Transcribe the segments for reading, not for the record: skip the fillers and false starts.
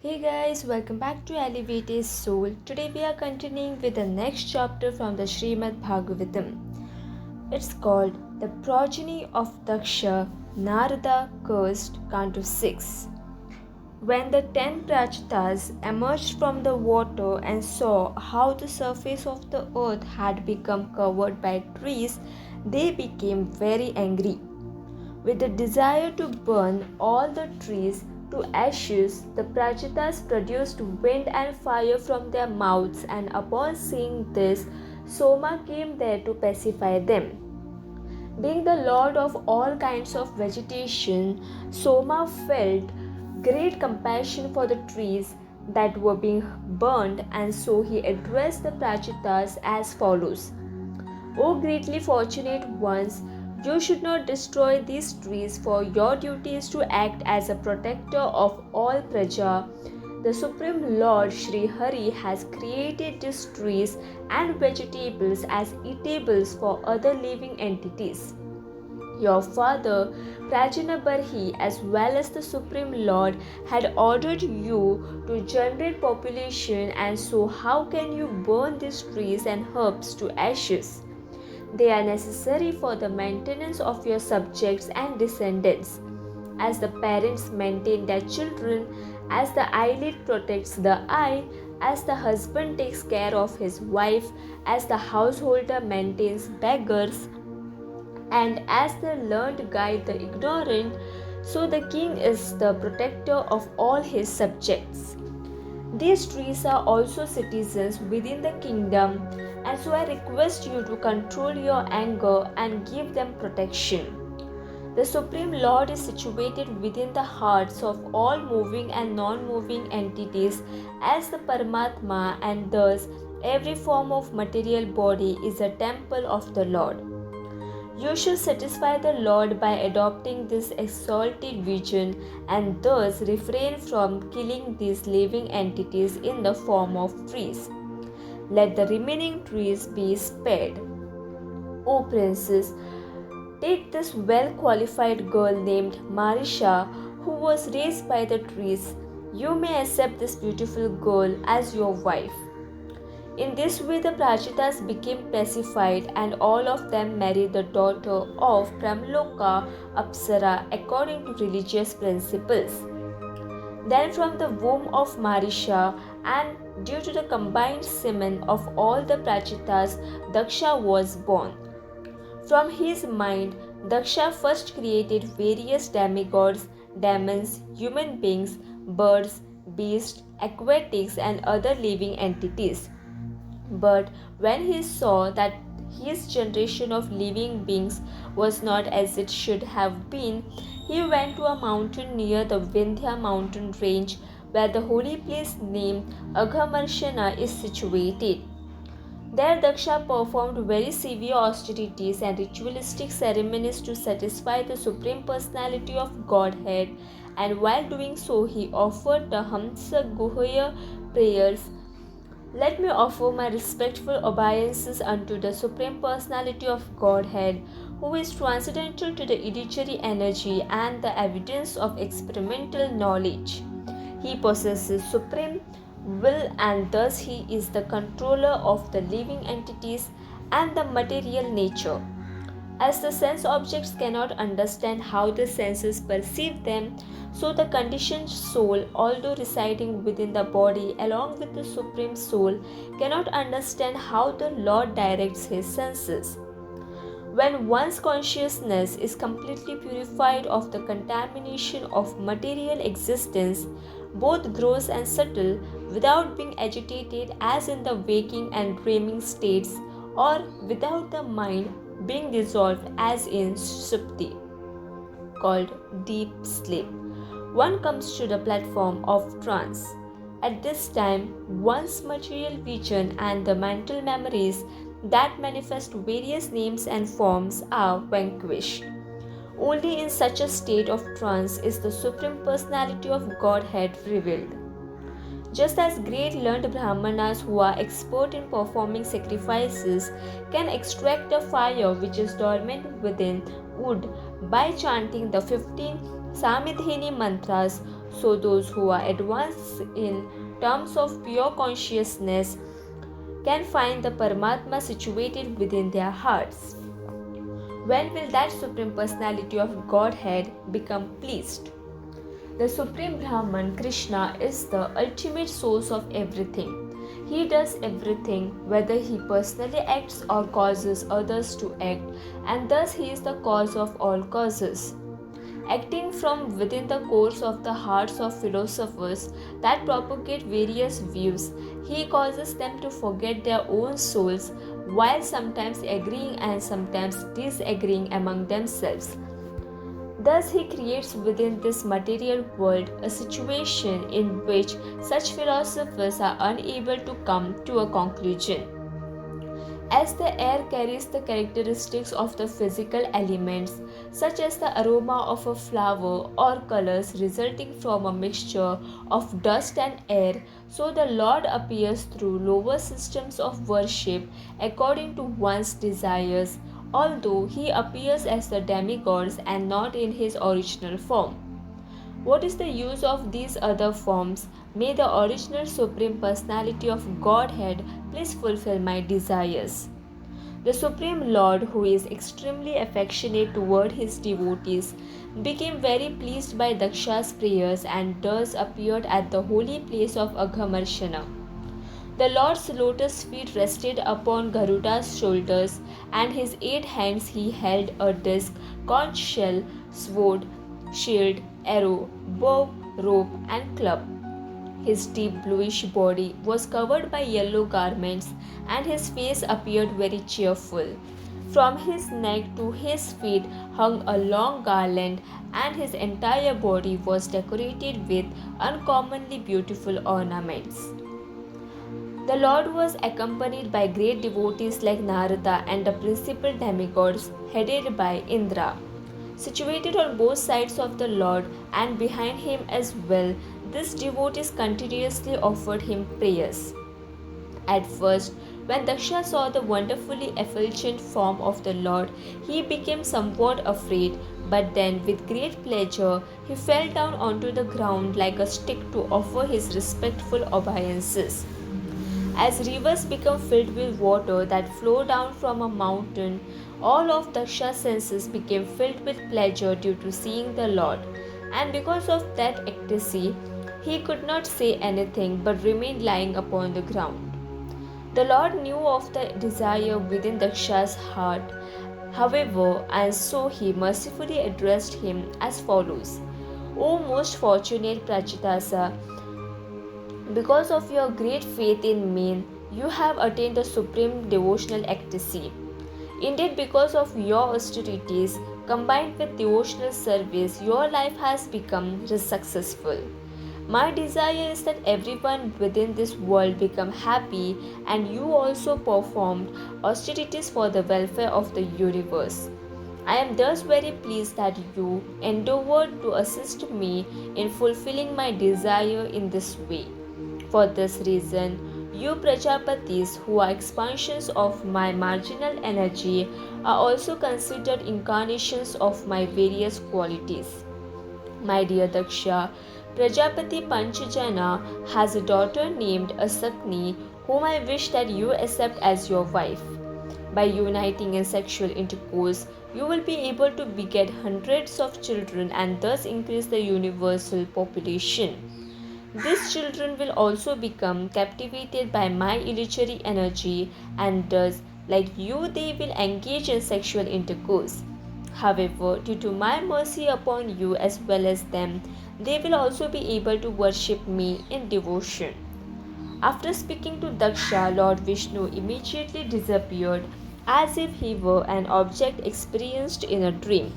Hey guys, welcome back to Elevated Soul. Today we are continuing with the next chapter from the Śrīmad-Bhāgavatam. It's called The Progeny of Dakşa, Nārada Cursed, Canto 6. When the 10 Prachitas emerged from the water and saw how the surface of the earth had become covered by trees, they became very angry. With the desire to burn all the trees to ashes, the Prachitas produced wind and fire from their mouths, and upon seeing this, Soma came there to pacify them. Being the lord of all kinds of vegetation, Soma felt great compassion for the trees that were being burned, and so he addressed the Prachitas as follows: O greatly fortunate ones, you should not destroy these trees, for your duty is to act as a protector of all praja. The Supreme Lord Sri Hari has created these trees and vegetables as eatables for other living entities. Your father, Prajanabarhi, as well as the Supreme Lord, had ordered you to generate population, and so how can you burn these trees and herbs to ashes? They are necessary for the maintenance of your subjects and descendants. As the parents maintain their children, as the eyelid protects the eye, as the husband takes care of his wife, as the householder maintains beggars, and as the learned guide the ignorant, so the king is the protector of all his subjects. These trees are also citizens within the kingdom, and so I request you to control your anger and give them protection. The Supreme Lord is situated within the hearts of all moving and non-moving entities as the Paramatma, and thus every form of material body is a temple of the Lord. You should satisfy the Lord by adopting this exalted vision, and thus refrain from killing these living entities in the form of trees. Let the remaining trees be spared. O princess, take this well-qualified girl named Marisha, who was raised by the trees. You may accept this beautiful girl as your wife. In this way, the Prachitas became pacified, and all of them married the daughter of Pramloka Apsara according to religious principles. Then from the womb of Marisha, and due to the combined semen of all the Prachitas, Dakşa was born. From his mind, Dakşa first created various demigods, demons, human beings, birds, beasts, aquatics, and other living entities. But when he saw that his generation of living beings was not as it should have been, he went to a mountain near the Vindhya mountain range, where the holy place named Aghamarshana is situated. There Daksha performed very severe austerities and ritualistic ceremonies to satisfy the Supreme Personality of Godhead, and while doing so he offered the Hamsa Guhya prayers. Let me offer my respectful obeisances unto the Supreme Personality of Godhead, who is transcendental to the illusory energy and the evidence of experimental knowledge. He possesses supreme will, and thus he is the controller of the living entities and the material nature. As the sense objects cannot understand how the senses perceive them, so the conditioned soul, although residing within the body along with the Supreme Soul, cannot understand how the Lord directs his senses. When one's consciousness is completely purified of the contamination of material existence, both gross and subtle, without being agitated as in the waking and dreaming states, or without the mind being dissolved as in Supti, called deep sleep, one comes to the platform of trance. At this time, one's material vision and the mental memories that manifest various names and forms are vanquished. Only in such a state of trance is the Supreme Personality of Godhead revealed. Just as great learned Brahmanas who are expert in performing sacrifices can extract the fire which is dormant within wood by chanting the 15 Samidhini mantras, so those who are advanced in terms of pure consciousness can find the Paramatma situated within their hearts. When will that Supreme Personality of Godhead become pleased? The Supreme Brahman, Krishna, is the ultimate source of everything. He does everything, whether he personally acts or causes others to act, and thus he is the cause of all causes. Acting from within the cores of the hearts of philosophers that propagate various views, he causes them to forget their own souls, while sometimes agreeing and sometimes disagreeing among themselves. Thus, he creates within this material world a situation in which such philosophers are unable to come to a conclusion. As the air carries the characteristics of the physical elements, such as the aroma of a flower or colors resulting from a mixture of dust and air, so the Lord appears through lower systems of worship according to one's desires, although he appears as the demigods and not in his original form. What is the use of these other forms? May the original Supreme Personality of Godhead please fulfill my desires. The Supreme Lord, who is extremely affectionate toward his devotees, became very pleased by Dakşa's prayers and thus appeared at the holy place of Aghamarshana. The Lord's lotus feet rested upon Garuda's shoulders, and his 8 hands he held a disc, conch shell, sword, shield, arrow, bow, rope, and club. His deep bluish body was covered by yellow garments, and his face appeared very cheerful. From his neck to his feet hung a long garland, and his entire body was decorated with uncommonly beautiful ornaments. The Lord was accompanied by great devotees like Nārada and the principal demigods headed by Indra. Situated on both sides of the Lord and behind him as well, these devotees continuously offered him prayers. At first, when Dakşa saw the wonderfully effulgent form of the Lord, he became somewhat afraid, but then with great pleasure he fell down onto the ground like a stick to offer his respectful obeisances. As rivers become filled with water that flow down from a mountain, all of Dakşa's senses became filled with pleasure due to seeing the Lord, and because of that ecstasy, he could not say anything but remained lying upon the ground. The Lord knew of the desire within Dakşa's heart, however, and so he mercifully addressed him as follows: O most fortunate Prachitasa, because of your great faith in me, you have attained the supreme devotional ecstasy. Indeed, because of your austerities combined with devotional service, your life has become successful. My desire is that everyone within this world become happy, and you also performed austerities for the welfare of the universe. I am thus very pleased that you endeavored to assist me in fulfilling my desire in this way. For this reason, you Prajapatis, who are expansions of my marginal energy, are also considered incarnations of my various qualities. My dear Dakşa, Prajapati Panchajana has a daughter named Asakni, whom I wish that you accept as your wife. By uniting in sexual intercourse, you will be able to beget hundreds of children and thus increase the universal population. These children will also become captivated by my illusory energy, and thus, like you, they will engage in sexual intercourse. However, due to my mercy upon you as well as them, they will also be able to worship me in devotion. After speaking to Dakşa, Lord Vishnu immediately disappeared as if he were an object experienced in a dream.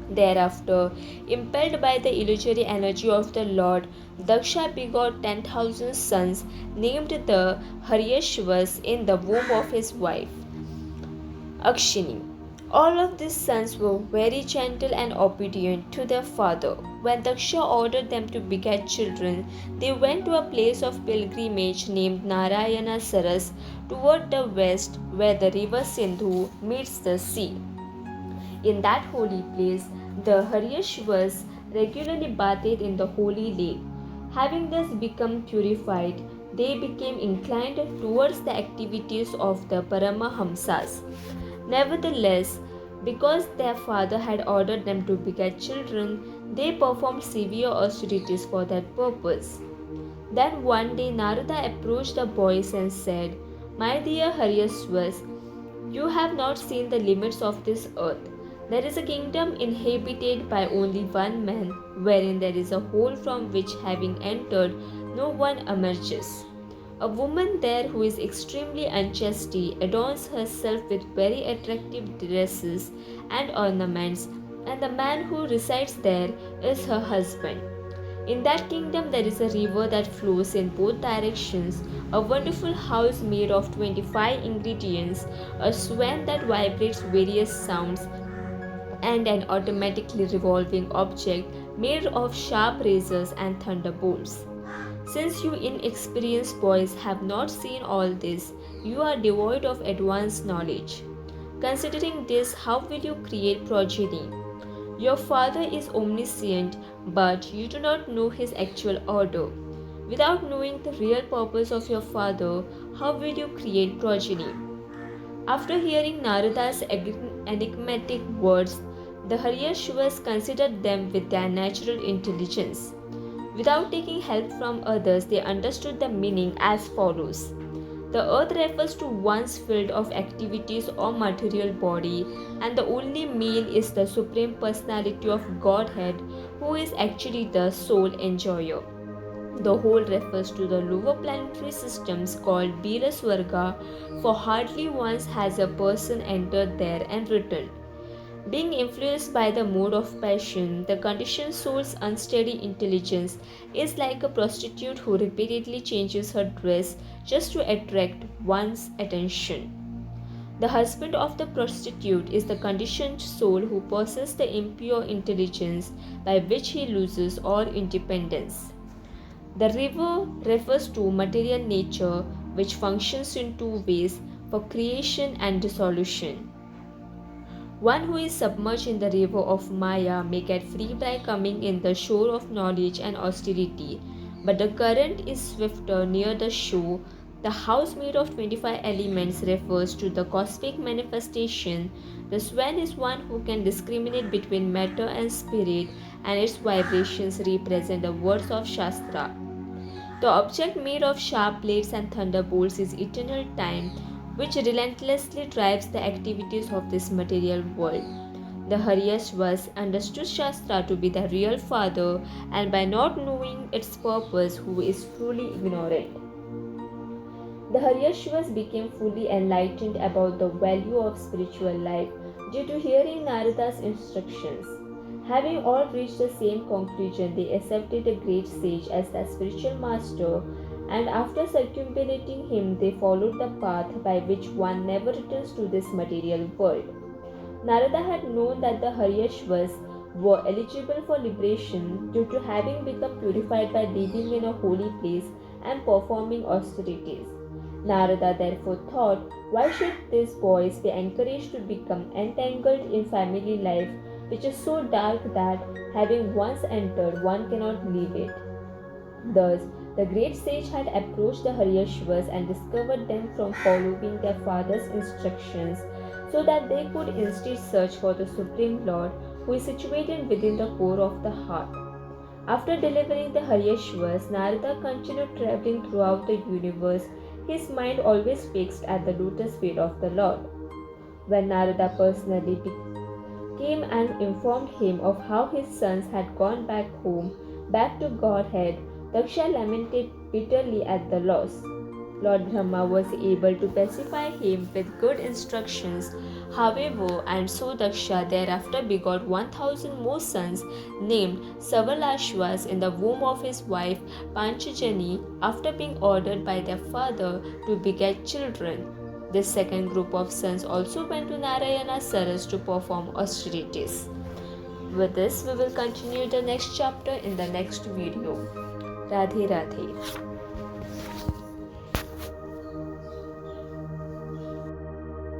Thereafter, impelled by the illusory energy of the Lord, Dakşa begot 10,000 sons named the Haryashvas in the womb of his wife, Akshini. All of these sons were very gentle and obedient to their father. When Dakşa ordered them to beget children, they went to a place of pilgrimage named Narayana Saras toward the west, where the river Sindhu meets the sea. In that holy place, the Haryashvas regularly bathed in the holy lake. Having thus become purified, they became inclined towards the activities of the Paramahamsas. Nevertheless, because their father had ordered them to beget children, they performed severe austerities for that purpose. Then one day Narada approached the boys and said, "My dear Haryasvas, you have not seen the limits of this earth. There is a kingdom inhabited by only one man, wherein there is a hole from which, having entered, no one emerges. A woman there who is extremely unchastity adorns herself with very attractive dresses and ornaments, and the man who resides there is her husband. In that kingdom there is a river that flows in both directions, a wonderful house made of 25 ingredients, a swan that vibrates various sounds, and an automatically revolving object made of sharp razors and thunderbolts. Since you inexperienced boys have not seen all this, you are devoid of advanced knowledge. Considering this, how will you create progeny? Your father is omniscient, but you do not know his actual order. Without knowing the real purpose of your father, how will you create progeny?" After hearing Narada's enigmatic words, the Haryashvas considered them with their natural intelligence. Without taking help from others, they understood the meaning as follows. The earth refers to one's field of activities or material body, and the only male is the Supreme Personality of Godhead, who is actually the sole enjoyer. The whole refers to the lower planetary systems called Biraswarga, for hardly once has a person entered there and returned. Being influenced by the mode of passion, the conditioned soul's unsteady intelligence is like a prostitute who repeatedly changes her dress just to attract one's attention. The husband of the prostitute is the conditioned soul who possesses the impure intelligence by which he loses all independence. The river refers to material nature, which functions in two ways, for creation and dissolution. One who is submerged in the river of Maya may get free by coming in the shore of knowledge and austerity, but the current is swifter near the shore. The house made of 25 elements refers to the cosmic manifestation. The swan is one who can discriminate between matter and spirit, and its vibrations represent the words of Shastra. The object made of sharp blades and thunderbolts is eternal time, which relentlessly drives the activities of this material world. The Haryashvas understood Shastra to be the real father, and by not knowing its purpose, who is truly ignorant. The Haryashvas became fully enlightened about the value of spiritual life due to hearing Narada's instructions. Having all reached the same conclusion, they accepted a great sage as their spiritual master, and after circumambulating him, they followed the path by which one never returns to this material world. Narada had known that the Haryashvas were eligible for liberation due to having become purified by living in a holy place and performing austerities. Narada therefore thought, why should these boys be encouraged to become entangled in family life, which is so dark that, having once entered, one cannot leave it? Thus, the great sage had approached the Haryashvas and discovered them from following their father's instructions, so that they could instead search for the Supreme Lord, who is situated within the core of the heart. After delivering the Haryashvas, Narada continued traveling throughout the universe, his mind always fixed at the lotus feet of the Lord. When Narada personally came and informed him of how his sons had gone back home, back to Godhead, Dakşa lamented bitterly at the loss. Lord Brahma was able to pacify him with good instructions, however, and so Dakşa thereafter begot 1,000 more sons named Savalashvas in the womb of his wife Panchajani, after being ordered by their father to beget children. This second group of sons also went to Narayana Saras to perform austerities. With this, we will continue the next chapter in the next video. Radhe Radhe.